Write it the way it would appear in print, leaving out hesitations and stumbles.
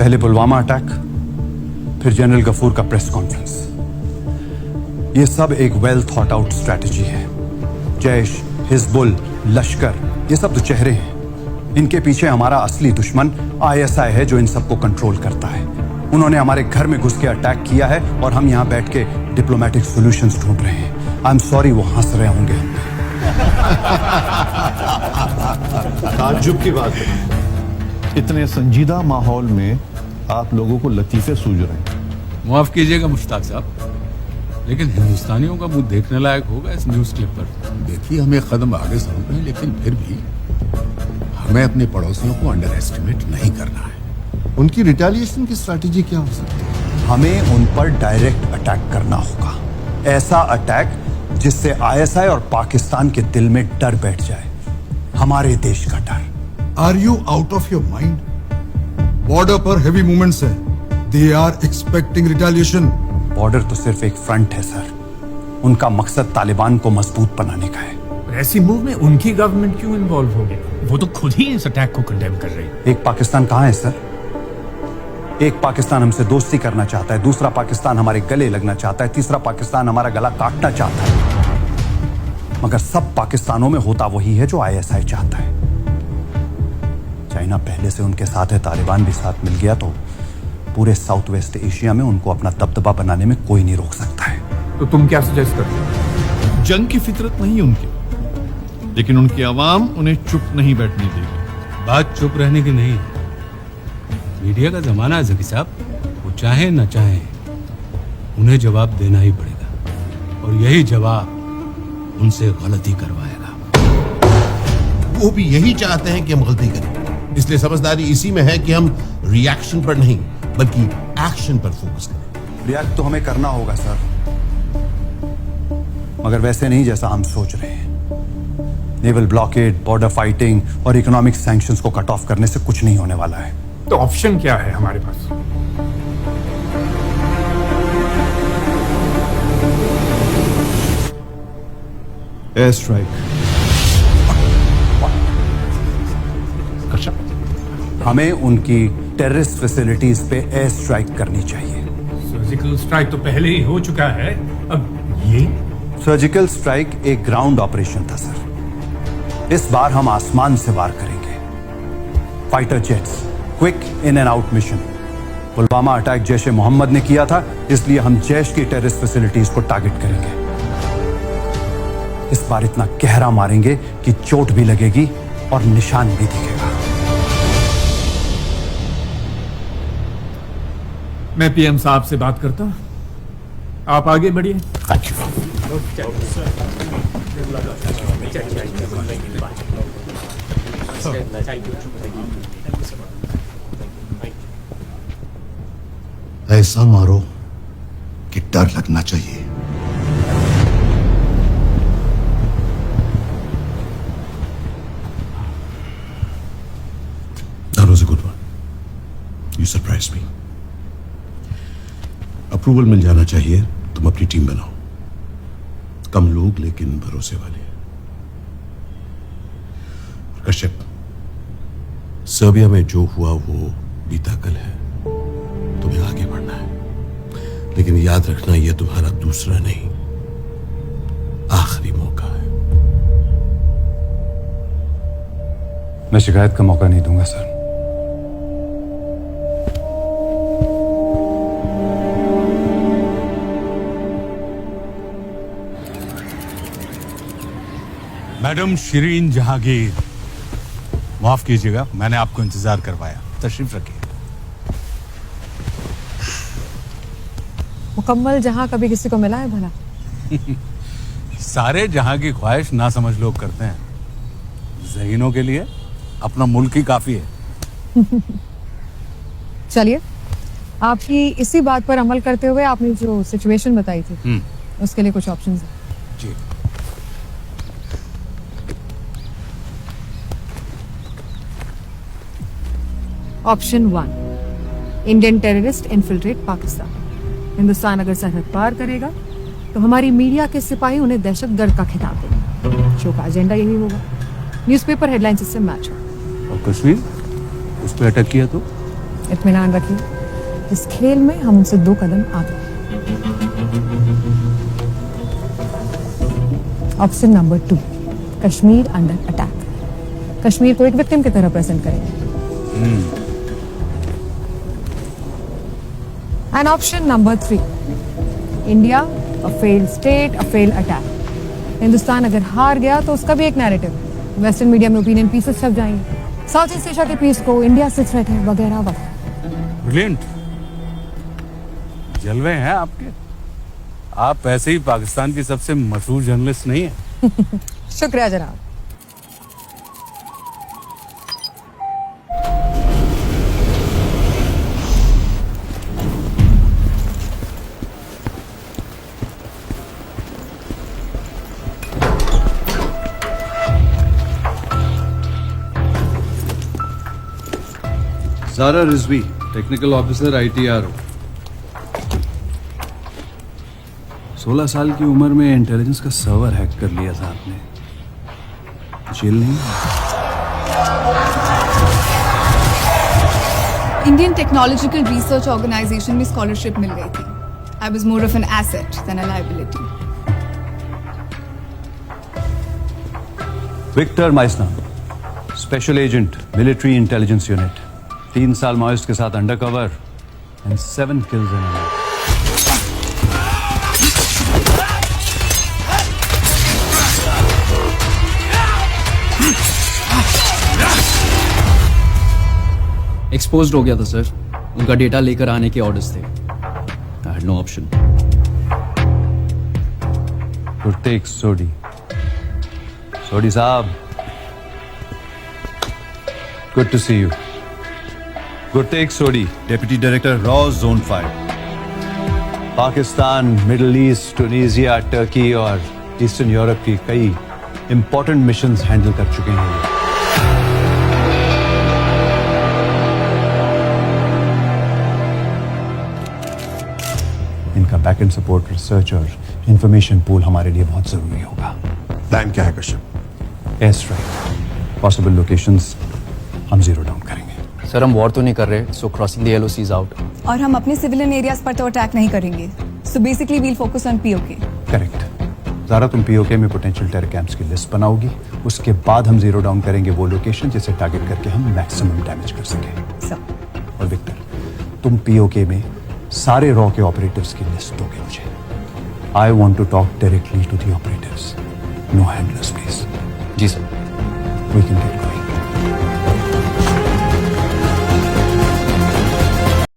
पहले पुलवामा अटैक, फिर जनरल गफूर का प्रेस कॉन्फ्रेंस, ये सब एक वेल थॉट आउट स्ट्रैटेजी है। जैश, हिजबुल, लश्कर, ये सब तो चेहरे हैं। इनके पीछे हमारा असली दुश्मन ISI है, जो इन सबको कंट्रोल करता है। उन्होंने हमारे घर में घुस के अटैक किया है और हम यहाँ बैठ के डिप्लोमेटिक सॉल्यूशंस ढूंढ रहे हैं। आई एम सॉरी, वो हंस रहे होंगे हम पे। ताज्जुब की बात है, इतने संजीदा माहौल में आप लोगों को लतीफे सूझ रहे हैं। माफ कीजिएगा मुश्ताक साहब, लेकिन हिंदुस्तानियों का मुंह देखने लायक होगा इस न्यूज क्लिप पर। देखिए, हम एक कदम आगे जरूर हैं, लेकिन फिर भी हमें अपने पड़ोसियों को अंडर एस्टिमेट नहीं करना है। उनकी रिटेलिएशन की स्ट्रैटेजी क्या हो सकती है? हमें उन पर डायरेक्ट अटैक करना होगा, ऐसा अटैक जिससे ISI और पाकिस्तान के दिल में डर बैठ जाए, हमारे देश का डर। Are you out of your mind? Border पर हेवी मूवमेंट्स है, they are expecting retaliation. Border तो सिर्फ एक फ्रंट है सर, उनका मकसद तालिबान को मजबूत बनाने का है। ऐसी मूव में उनकी गवर्नमेंट क्यों इन्वॉल्व हो गई? वो तो खुद ही इस अटैक को कंडेम कर रही है। एक पाकिस्तान कहाँ है सर? एक पाकिस्तान हमसे दोस्ती करना चाहता है, दूसरा पाकिस्तान हमारे गले लगना चाहता है, तीसरा पाकिस्तान हमारा गला काटना चाहता है। मगर सब पाकिस्तानों में होता वही है जो ISI चाहता है। चाइना पहले से उनके साथ है, तालिबान भी साथ मिल गया तो पूरे साउथ वेस्ट एशिया में उनको अपना दबदबा बनाने में कोई नहीं रोक सकता है। तो तुम क्या सजेस्ट करते हो? जंग की फितरत नहीं उनकी, लेकिन उनकी आवाम उन्हें चुप नहीं बैठने देगी। बात चुप रहने की नहीं, मीडिया का जमाना है जकी साहब, वो चाहे न चाहे उन्हें जवाब देना ही पड़ेगा, और यही जवाब उनसे गलती करवाएगा। वो भी यही चाहते हैं कि हम गलती करें, इसलिए समझदारी इसी में है कि हम रिएक्शन पर नहीं बल्कि एक्शन पर फोकस करें। रिएक्ट तो हमें करना होगा सर, मगर वैसे नहीं जैसा हम सोच रहे हैं। नेवल ब्लॉकेड, बॉर्डर फाइटिंग और इकोनॉमिक सैंक्शंस को कट ऑफ करने से कुछ नहीं होने वाला है। तो ऑप्शन क्या है हमारे पास? Air strike. हमें उनकी टेररिस्ट फैसिलिटीज पे एयर स्ट्राइक करनी चाहिए। सर्जिकल स्ट्राइक तो पहले ही हो चुका है, अब ये? सर्जिकल स्ट्राइक एक ग्राउंड ऑपरेशन था सर, इस बार हम आसमान से वार करेंगे। Fighter jets, quick in and out mission. Pulwama attack Jaish e Mohammed ने किया था, इसलिए हम जैश की टेररिस्ट फैसिलिटीज को टारगेट करेंगे। इस बार इतना गहरा मारेंगे कि चोट भी लगेगी और निशान भी दिखेगा। मैं PM साहब से बात करता हूं, आप आगे बढ़िए। ऐसा मारो कि डर लगना चाहिए। That was a good one. You surprised me. Approval मिल जाना चाहिए, तुम अपनी टीम बनाओ। कम लोग लेकिन भरोसे वाले। कश्यप, सर्बिया में जो हुआ वो बीता कल है, तुम्हें आगे बढ़ना है, लेकिन याद रखना यह तुम्हारा दूसरा नहीं आखिरी मौका है। मैं शिकायत का मौका नहीं दूंगा सर। मैडम शिरीन जहांगीर, माफ कीजिएगा, मैंने आपको इंतजार करवाया। तशरीफ रखिए। मुकम्मल जहां कभी किसी को मिला है भला? सारे जहां की ख्वाहिश ना समझ लोग करते हैं, ज़हीनों के लिए अपना मुल्क ही काफी है। चलिए, आपकी इसी बात पर अमल करते हुए आपने जो सिचुएशन बताई थी उसके लिए कुछ ऑप्शंस हैं। जी। Option 1, Indian terrorist infiltrate Pakistan. Hindustan अगर सरहद पार करेगा तो हमारी मीडिया के सिपाही उन्हें दहशतगर्द का खिताब देंगे। शो का एजेंडा यही होगा, न्यूज़पेपर हेडलाइंस इससे मैच हो। और कश्मीर, उस पर अटैक किया तो इत्मीनान रखिए, इस खेल में हम उनसे 2 कदम आगे। Option number 2, Kashmir under attack. Kashmir को एक विक्टिम की तरह प्रेजेंट करेंगे। And option number 3, India a failed state, a failed attack. Hindustan अगर हार गया तो उसका भी एक नैरेटिव, वेस्टर्न मीडिया में ओपिनियन पीसेस छप जाएंगे, साउथ ईस्ट एशिया के पीस को इंडिया से थ्रेट है, वगैरह वगैरह। ब्रिलियंट, जलवे हैं आपके। आप ऐसे ही पाकिस्तान की सबसे मशहूर जर्नलिस्ट नहीं है। शुक्रिया जनाब। Zara Rizvi, technical officer ITRO। 16 साल की उम्र में इंटेलिजेंस का सर्वर हैक कर लिया था आपने, जेल नहीं? इंडियन टेक्नोलॉजिकल रिसर्च ऑर्गेनाइजेशन में स्कॉलरशिप मिल गई थी। I was more of an asset than a liability. Victor Maisna, special agent, military intelligence unit. 3 साल माओइस्ट के साथ undercover and 7 kills in a night. Exposed हो गया था सर। उनका डेटा लेकर आने के ऑर्डर्स थे। I had no option. Gurteg Sodhi, Sodhi sahab, good to see you. Gurteg Sodhi, deputy director रॉ zone 5। Pakistan, Middle East, Tunisia, Turkey और ईस्टर्न यूरोप की कई इंपॉर्टेंट मिशंस हैंडल कर चुके हैं ये। इनका बैकएंड सपोर्ट, रिसर्च और इंफॉर्मेशन पूल हमारे लिए बहुत जरूरी होगा। प्लान क्या है Kashyap? Air strike, possible locations हम जीरो डाउन करेंगे। सर हम वॉर तो नहीं कर रहे, so crossing the LOC is out. और हम अपने सिविलियन एरियाज पर तो अटैक नहीं करेंगे। So basically we'll focus on POK। Correct. Zara, तुम POK में पोटेंशियल टेरर कैंप्स की लिस्ट बनाओगी, उसके बाद हम जीरो डाउन करेंगे वो लोकेशन जिसे टारगेट करके हम मैक्सिमम डैमेज कर सकें। सर और विक्टर, तुम POK में सारे रॉ के ऑपरेटिव्स की लिस्ट दोगे मुझे। I want to talk directly to the operatives, no handlers please. जी sir. We can get going.